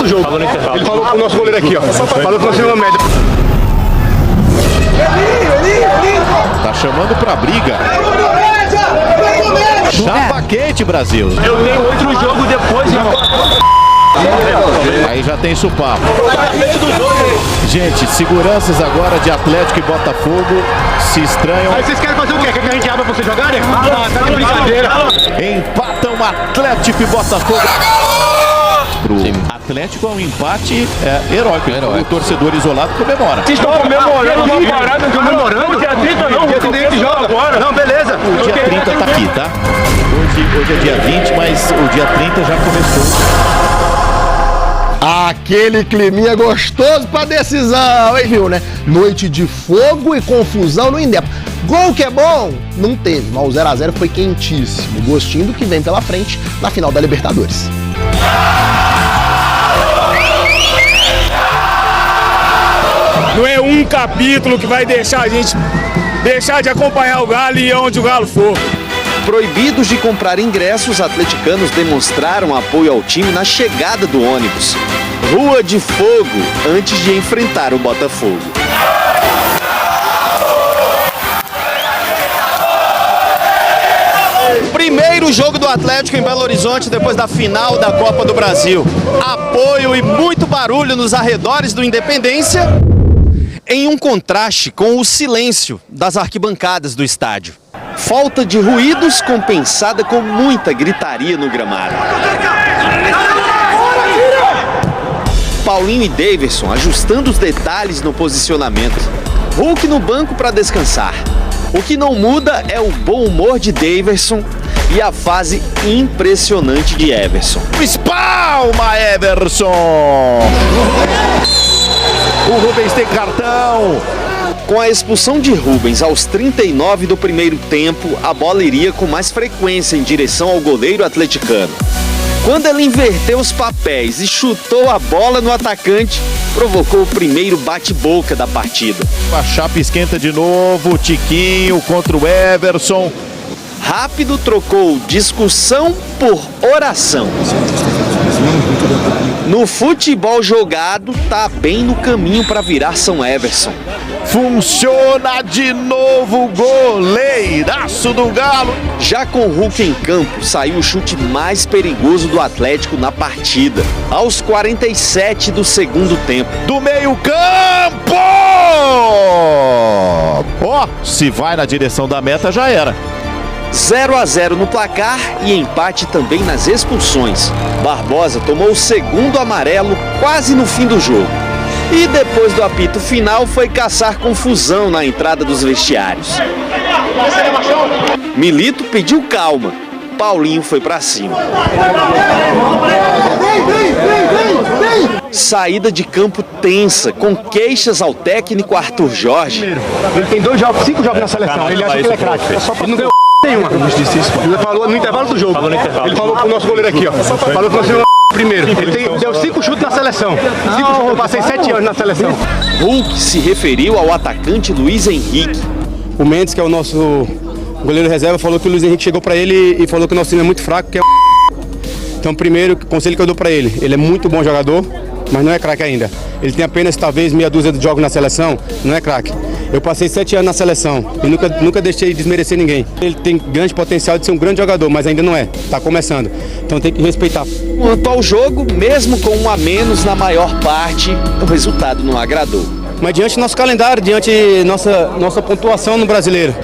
do jogo. Ele falou pro nosso goleiro aqui, ó. Falou que nós temos uma média. Tá chamando pra briga. Chapa quente, Brasil. Eu tenho outro jogo depois, irmão. Aí já tem supapo. Gente, seguranças agora de Atlético e Botafogo se estranham. Aí vocês querem fazer o quê? Quer que a gente abra pra vocês jogarem? Ah, tá de brincadeira. Empatam Atlético e Botafogo. Pro Atlético é um empate heróico. O torcedor isolado comemora. Vocês estão comemorando? Dia 30 não. Dia 30 a gente joga agora. Não, beleza. O dia 30 tá aqui, tá? Hoje é dia 20, mas o dia 30 já começou. Aquele climinha gostoso pra decisão, hein, viu, né? Noite de fogo e confusão no Indep. Gol que é bom? Não teve, mas o 0 a 0 foi quentíssimo. Gostinho do que vem pela frente na final da Libertadores. Não é um capítulo que vai deixar a gente deixar de acompanhar o Galo e onde o Galo for. Proibidos de comprar ingressos, atleticanos demonstraram apoio ao time na chegada do ônibus. Rua de fogo antes de enfrentar o Botafogo. Primeiro jogo do Atlético em Belo Horizonte depois da final da Copa do Brasil. Apoio e muito barulho nos arredores do Independência, em um contraste com o silêncio das arquibancadas do estádio. Falta de ruídos compensada com muita gritaria no gramado. Paulinho e Daverson ajustando os detalhes no posicionamento. Hulk no banco para descansar. O que não muda é o bom humor de Daverson e a fase impressionante de Everson. Espalma, Everson! O Rubens tem cartão. Com a expulsão de Rubens aos 39 do primeiro tempo, a bola iria com mais frequência em direção ao goleiro atleticano. Quando ele inverteu os papéis e chutou a bola no atacante, provocou o primeiro bate-boca da partida. A chapa esquenta de novo, Tiquinho contra o Everson. Rápido trocou discussão por oração. No futebol jogado, tá bem no caminho para virar São Everson. Funciona de novo o goleiraço do Galo. Já com o Hulk em campo, saiu o chute mais perigoso do Atlético na partida, aos 47 do segundo tempo. Do meio-campo! Ó, se vai na direção da meta, já era. 0 a 0 no placar e empate também nas expulsões. Barbosa tomou o segundo amarelo quase no fim do jogo. E depois do apito final foi caçar confusão na entrada dos vestiários. Milito pediu calma. Paulinho foi pra cima. Saída de campo tensa, com queixas ao técnico Arthur Jorge. Ele tem 5 jogos na seleção. Ele acha que ele é craque. Ele não ganhou nenhuma. Ele falou no intervalo do jogo. Ele falou pro nosso goleiro aqui, ó. Falou que nós temos primeiro. Ele deu 5 chutes na seleção. Eu passei 7 anos na seleção. Hulk se referiu ao atacante Luiz Henrique. O Mendes, que é o nosso goleiro reserva, falou que o Luiz Henrique chegou para ele e falou que o nosso time é muito fraco, que é Então, primeiro, conselho que eu dou para ele é muito bom jogador, mas não é craque ainda. Ele tem apenas, talvez, meia dúzia de jogos na seleção, não é craque. Eu passei 7 anos na seleção e nunca deixei de desmerecer ninguém. Ele tem grande potencial de ser um grande jogador, mas ainda não é, está começando. Então tem que respeitar. Quanto ao jogo, mesmo com 1 a menos na maior parte, o resultado não agradou. Mas diante do nosso calendário, diante nossa pontuação no Brasileiro,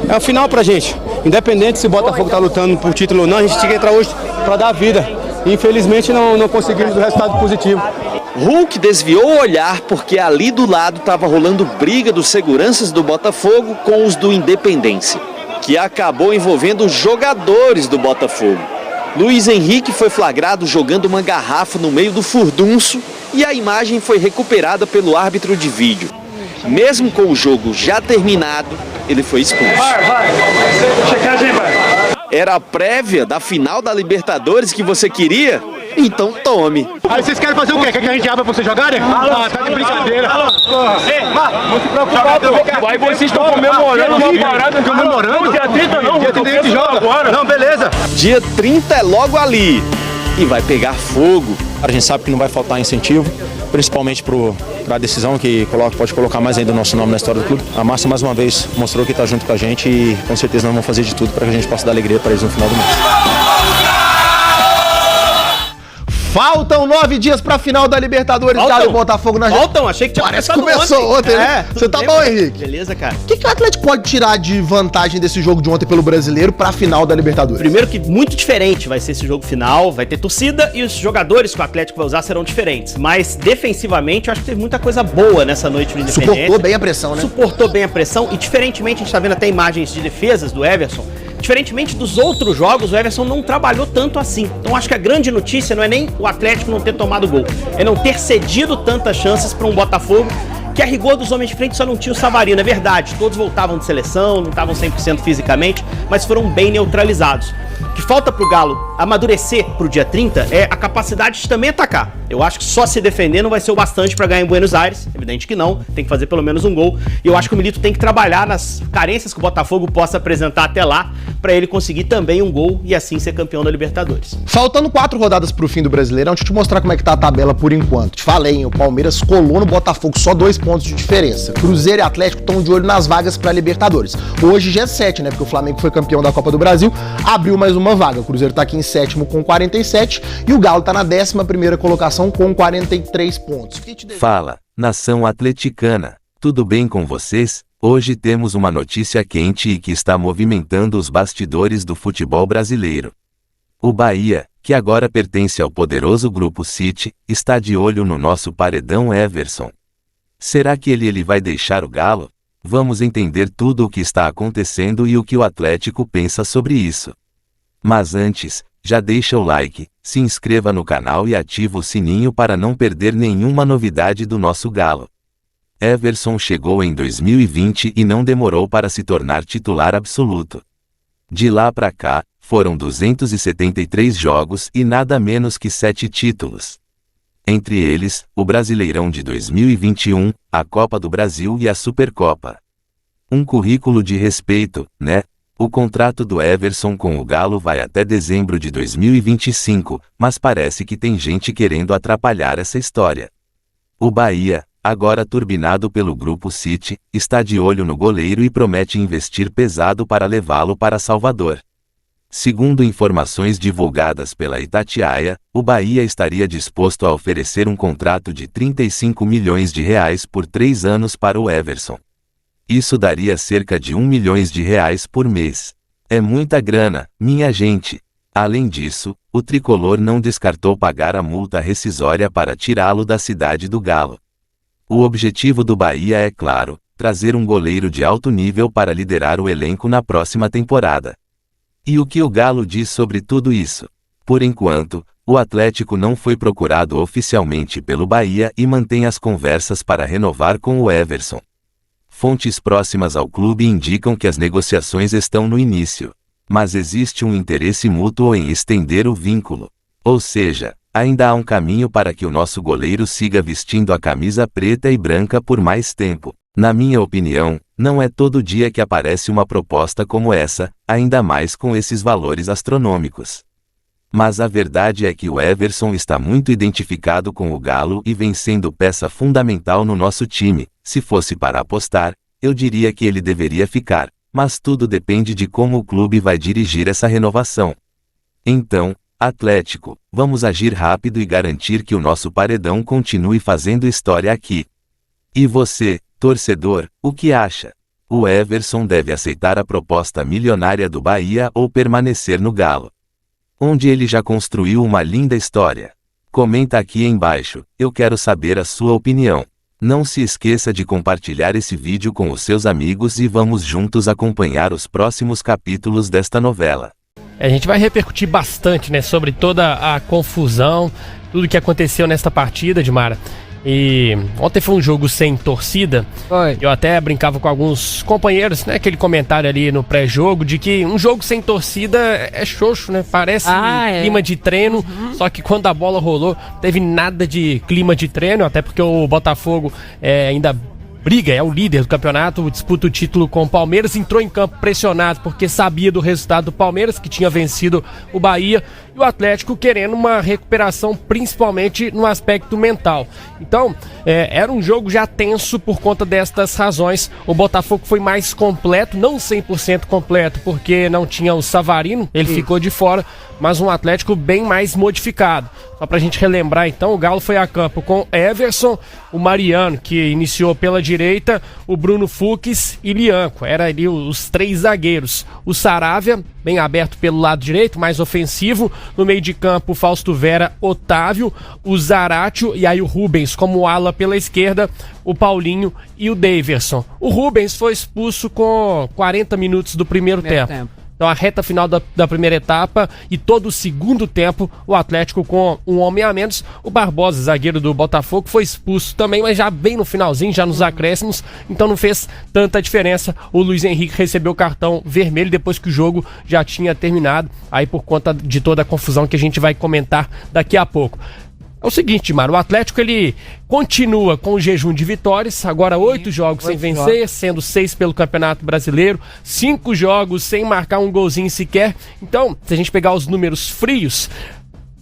é o final pra gente. Independente se o Botafogo está lutando por título ou não, a gente tinha que entrar hoje para dar vida. Infelizmente não conseguimos o resultado positivo. Hulk desviou o olhar porque ali do lado estava rolando briga dos seguranças do Botafogo com os do Independência, que acabou envolvendo os jogadores do Botafogo. Luiz Henrique foi flagrado jogando uma garrafa no meio do furdunço e a imagem foi recuperada pelo árbitro de vídeo. Mesmo com o jogo já terminado, ele foi expulso. Era a prévia da final da Libertadores que você queria? Então tome. Aí vocês querem fazer o quê? Quer que a gente abra pra vocês jogarem? Ah, tá de brincadeira. Não se preocupe. Aí vocês estão comemorando uma parada. Comemorando? Dia 30 não. Dia 30 a gente joga agora. Não, beleza. Dia 30 é logo ali. e vai pegar fogo. A gente sabe que não vai faltar incentivo, principalmente para a decisão que pode colocar mais ainda o nosso nome na história do clube. A Massa mais uma vez mostrou que está junto com a gente e com certeza nós vamos fazer de tudo para que a gente possa dar alegria para eles no final do mês. Faltam 9 dias pra final da Libertadores, Galo e Botafogo na Faltam? Achei que tinha Parece que começou ontem, né? Você tá bom, Henrique? Beleza, cara. O que o Atlético pode tirar de vantagem desse jogo de ontem pelo Brasileiro pra final da Libertadores? Primeiro que muito diferente vai ser esse jogo final, vai ter torcida e os jogadores que o Atlético vai usar serão diferentes. Mas defensivamente eu acho que teve muita coisa boa nessa noite no Independência. Suportou bem a pressão, né? Suportou bem a pressão e diferentemente, a gente tá vendo até imagens de defesas do Everson, diferentemente dos outros jogos, o Everson não trabalhou tanto assim. Então acho que a grande notícia não é nem o Atlético não ter tomado gol, é não ter cedido tantas chances para um Botafogo que a rigor dos homens de frente só não tinha o Savarino, é verdade. Todos voltavam de seleção, não estavam 100% fisicamente, mas foram bem neutralizados. O que falta pro Galo amadurecer pro dia 30 é a capacidade de também atacar. Eu acho que só se defender não vai ser o bastante para ganhar em Buenos Aires, evidente que não, tem que fazer pelo menos um gol. E eu acho que o Milito tem que trabalhar nas carências que o Botafogo possa apresentar até lá, para ele conseguir também um gol e assim ser campeão da Libertadores. Faltando 4 rodadas pro fim do Brasileirão, deixa eu te mostrar como é que tá a tabela por enquanto. Te falei, hein? O Palmeiras colou no Botafogo, só 2 pontos de diferença. Cruzeiro e Atlético estão de olho nas vagas pra Libertadores. Hoje já é 7, né? Porque o Flamengo foi campeão da Copa do Brasil, abriu mais uma vaga. O Cruzeiro tá aqui em 7º com 47 e o Galo tá na 11ª colocação com 43 pontos. Fala, nação atleticana, tudo bem com vocês? Hoje temos uma notícia quente e que está movimentando os bastidores do futebol brasileiro. O Bahia, que agora pertence ao poderoso Grupo City, está de olho no nosso paredão Everson. Será que ele vai deixar o Galo? Vamos entender tudo o que está acontecendo e o que o Atlético pensa sobre isso. Mas antes, já deixa o like, se inscreva no canal e ativa o sininho para não perder nenhuma novidade do nosso Galo. Everson chegou em 2020 e não demorou para se tornar titular absoluto. De lá para cá, foram 273 jogos e nada menos que 7 títulos. Entre eles, o Brasileirão de 2021, a Copa do Brasil e a Supercopa. Um currículo de respeito, né? O contrato do Everson com o Galo vai até dezembro de 2025, mas parece que tem gente querendo atrapalhar essa história. O Bahia, agora turbinado pelo Grupo City, está de olho no goleiro e promete investir pesado para levá-lo para Salvador. Segundo informações divulgadas pela Itatiaia, o Bahia estaria disposto a oferecer um contrato de 35 milhões de reais por 3 anos para o Everson. Isso daria cerca de 1 milhão de reais por mês. É muita grana, minha gente. Além disso, o tricolor não descartou pagar a multa rescisória para tirá-lo da cidade do Galo. O objetivo do Bahia é claro, trazer um goleiro de alto nível para liderar o elenco na próxima temporada. E o que o Galo diz sobre tudo isso? Por enquanto, o Atlético não foi procurado oficialmente pelo Bahia e mantém as conversas para renovar com o Everson. Fontes próximas ao clube indicam que as negociações estão no início, mas existe um interesse mútuo em estender o vínculo. Ou seja, ainda há um caminho para que o nosso goleiro siga vestindo a camisa preta e branca por mais tempo. Na minha opinião, não é todo dia que aparece uma proposta como essa, ainda mais com esses valores astronômicos. Mas a verdade é que o Everson está muito identificado com o Galo e vem sendo peça fundamental no nosso time. Se fosse para apostar, eu diria que ele deveria ficar, mas tudo depende de como o clube vai dirigir essa renovação. Então, Atlético, vamos agir rápido e garantir que o nosso paredão continue fazendo história aqui. E você, torcedor, o que acha? O Everson deve aceitar a proposta milionária do Bahia ou permanecer no Galo, onde ele já construiu uma linda história? Comenta aqui embaixo, eu quero saber a sua opinião. Não se esqueça de compartilhar esse vídeo com os seus amigos e vamos juntos acompanhar os próximos capítulos desta novela. A gente vai repercutir bastante, né, sobre toda a confusão, tudo que aconteceu nesta partida, Dimara. E ontem foi um jogo sem torcida. Eu até brincava com alguns companheiros, né? Aquele comentário ali no pré-jogo de que um jogo sem torcida é xoxo, né? Parece clima de treino, só que quando a bola rolou, teve nada de clima de treino, até porque o Botafogo ainda briga, é o líder do campeonato, disputa o título com o Palmeiras, entrou em campo pressionado porque sabia do resultado do Palmeiras, que tinha vencido o Bahia, e o Atlético querendo uma recuperação principalmente no aspecto mental. Então, era um jogo já tenso por conta destas razões. O Botafogo foi mais completo, não 100% completo, porque não tinha o Savarino, ele ficou de fora, mas um Atlético bem mais modificado. Só pra gente relembrar então, o Galo foi a campo com Everson, o Mariano, que iniciou pela direita, o Bruno Fux e Lianco. Era ali os 3 zagueiros. O Saravia, bem aberto pelo lado direito, mais ofensivo. No meio de campo, Fausto Vera, Otávio, o Zaratio e aí o Rubens como ala pela esquerda, o Paulinho e o Daverson. O Rubens foi expulso com 40 minutos do primeiro tempo. Então a reta final da primeira etapa e todo o segundo tempo, o Atlético com um homem a menos. O Barbosa, zagueiro do Botafogo, foi expulso também, mas já bem no finalzinho, já nos acréscimos, então não fez tanta diferença. O Luiz Henrique recebeu o cartão vermelho depois que o jogo já tinha terminado, aí por conta de toda a confusão que a gente vai comentar daqui a pouco. É o seguinte, Mara, o Atlético ele continua com o jejum de vitórias, agora 8 jogos sem vencer, sendo 6 pelo Campeonato Brasileiro, 5 jogos sem marcar um golzinho sequer. Então, se a gente pegar os números frios,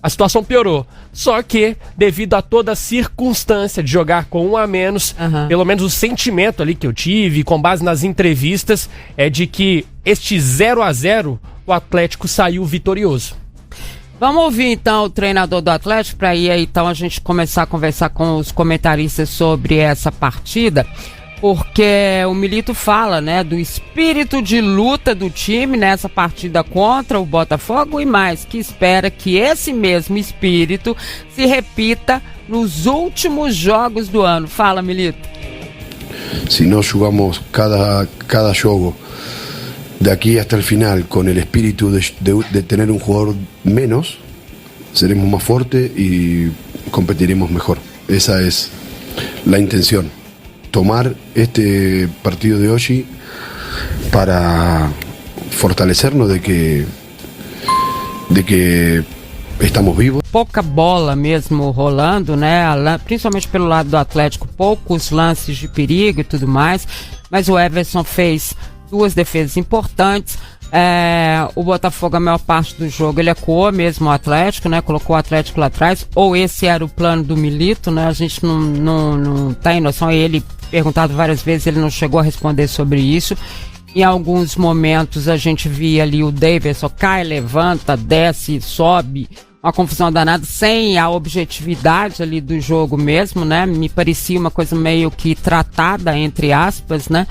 a situação piorou. Só que, devido a toda a circunstância de jogar com um a menos, pelo menos o sentimento ali que eu tive, com base nas entrevistas, é de que este 0-0, o Atlético saiu vitorioso. Vamos ouvir então o treinador do Atlético para aí então a gente começar a conversar com os comentaristas sobre essa partida, porque o Milito fala, né, do espírito de luta do time nessa partida contra o Botafogo e mais, que espera que esse mesmo espírito se repita nos últimos jogos do ano. Fala, Milito. Se nós jogamos cada jogo de aquí hasta el final con el espíritu de tener un jugador menos, seremos más fuertes y competiremos mejor. Esa es la intención, tomar este partido de hoy para fortalecernos de que estamos vivos. Pouca bola mesmo rolando, né? Principalmente pelo lado do Atlético, poucos lances de perigo e tudo mais, mas o Everson fez 2 defesas importantes. O Botafogo, a maior parte do jogo, ele acuou mesmo o Atlético, né? Colocou o Atlético lá atrás, ou esse era o plano do Milito, né? A gente não tem noção, ele perguntado várias vezes, ele não chegou a responder sobre isso. Em alguns momentos a gente via ali o Daverson cai, levanta, desce, sobe, uma confusão danada, sem a objetividade ali do jogo mesmo, né? Me parecia uma coisa meio que tratada, entre aspas, né?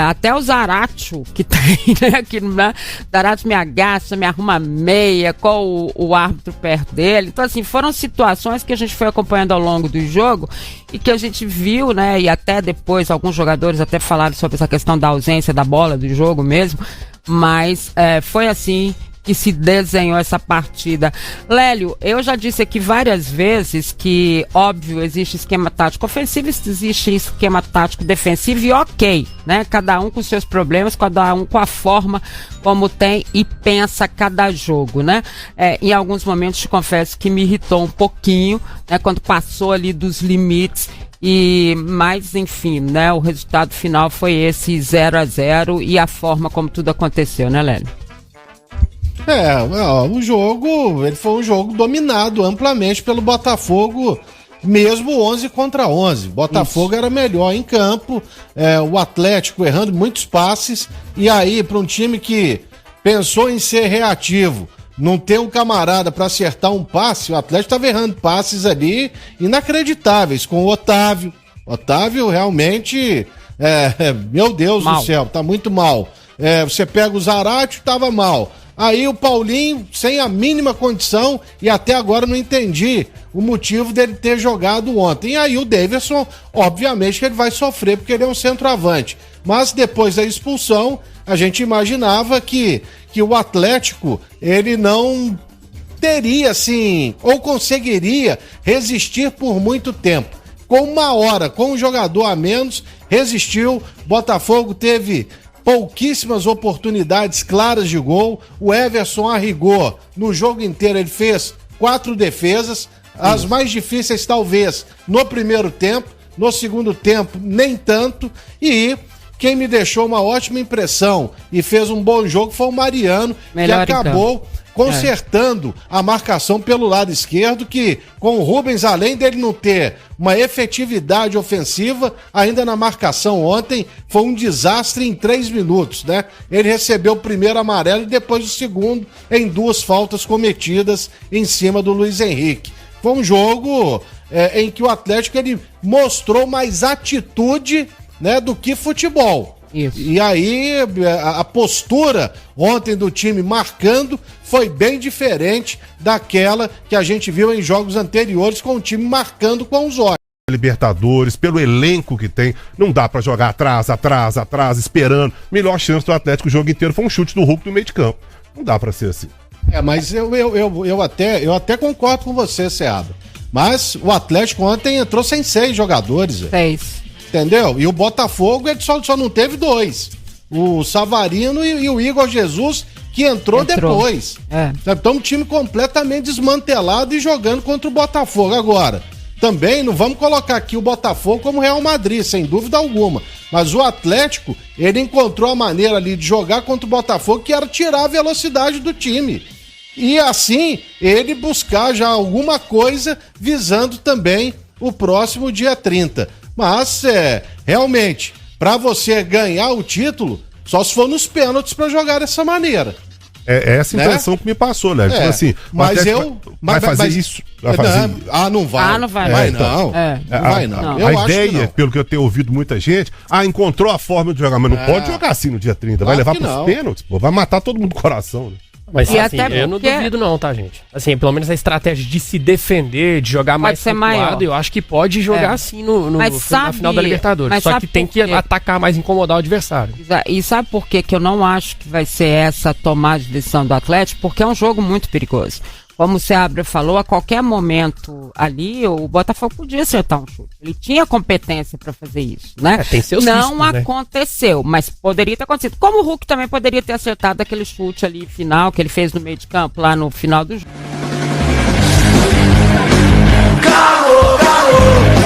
Até o Zaratio que tem, né? Que, né? Zaratio me agacha, me arruma meia, com o árbitro perto dele. Então, assim, foram situações que a gente foi acompanhando ao longo do jogo e que a gente viu, né? E até depois, alguns jogadores até falaram sobre essa questão da ausência da bola do jogo mesmo. Mas foi assim que se desenhou essa partida. Lélio, eu já disse aqui várias vezes que, óbvio, existe esquema tático ofensivo, existe esquema tático defensivo e ok, né? Cada um com seus problemas, cada um com a forma como tem e pensa cada jogo, né? Em alguns momentos, te confesso que me irritou um pouquinho, né? Quando passou ali dos limites. Mas enfim, né? O resultado final foi esse 0-0 e a forma como tudo aconteceu, né, Lélio? O jogo, ele foi um jogo dominado amplamente pelo Botafogo, mesmo 11 contra 11. Botafogo era melhor em campo, o Atlético errando muitos passes, e aí para um time que pensou em ser reativo, não ter um camarada para acertar um passe, o Atlético estava errando passes ali inacreditáveis com o Otávio. Otávio realmente, meu Deus do céu, tá muito mal. Você pega o Zaratio, tava mal. Aí o Paulinho, sem a mínima condição, e até agora não entendi o motivo dele ter jogado ontem. E aí o Daverson, obviamente que ele vai sofrer, porque ele é um centroavante. Mas depois da expulsão, a gente imaginava que o Atlético, ele não teria, assim, ou conseguiria resistir por muito tempo. Com 1 hora, com um jogador a menos, resistiu. Botafogo teve pouquíssimas oportunidades claras de gol. O Everson, a rigor, no jogo inteiro ele fez 4 defesas, as mais difíceis talvez no primeiro tempo, No segundo tempo, nem tanto. E quem me deixou uma ótima impressão e fez um bom jogo foi o Mariano, Melhor que acabou consertando a marcação pelo lado esquerdo, que com o Rubens, além dele não ter uma efetividade ofensiva, ainda na marcação ontem, foi um desastre em 3 minutos, né? Ele recebeu o primeiro amarelo e depois o segundo em 2 faltas cometidas em cima do Luiz Henrique. Foi um jogo em que o Atlético ele mostrou mais atitude, né, do que futebol. Isso. E aí a postura ontem do time marcando foi bem diferente daquela que a gente viu em jogos anteriores, com o time marcando com os olhos. Libertadores, pelo elenco que tem, não dá pra jogar atrás, esperando. Melhor chance do Atlético o jogo inteiro foi um chute do Hulk no meio de campo. Não dá pra ser assim. Mas eu até concordo com você, Seabra. Mas o Atlético ontem entrou sem 6 jogadores. 6. Entendeu? E o Botafogo ele só não teve 2. O Savarino e o Igor Jesus, que entrou depois. Então um time completamente desmantelado e jogando contra o Botafogo. Agora, também não vamos colocar aqui o Botafogo como Real Madrid, sem dúvida alguma. Mas o Atlético, ele encontrou a maneira ali de jogar contra o Botafogo, que era tirar a velocidade do time. E assim, ele buscar já alguma coisa visando também o próximo dia 30. Mas, realmente, para você ganhar o título, só se for nos pênaltis para jogar dessa maneira. É essa a impressão que me passou, né? Tipo assim, mas vai fazer isso. Vai fazer... não vai. Não vai. Vai então. Não vai não. A ideia, pelo que eu tenho ouvido muita gente, encontrou a forma de jogar, mas não pode jogar assim no dia 30. Vai levar pros pênaltis, pô. Vai matar todo mundo do coração, né? Mas assim, eu não duvido não, tá, gente? Assim, pelo menos a estratégia de se defender, de jogar mais recuado, eu acho que pode jogar assim na final da Libertadores. Só que tem que atacar mais, incomodar o adversário. E sabe por que eu não acho que vai ser essa tomada de decisão do Atlético? Porque é um jogo muito perigoso. Como o Seabra falou, a qualquer momento ali, o Botafogo podia acertar um chute. Ele tinha competência para fazer isso, né? Tem seus não riscos, aconteceu, mas poderia ter acontecido. Como o Hulk também poderia ter acertado aquele chute ali final, que ele fez no meio de campo, lá no final do jogo. Galo, galo.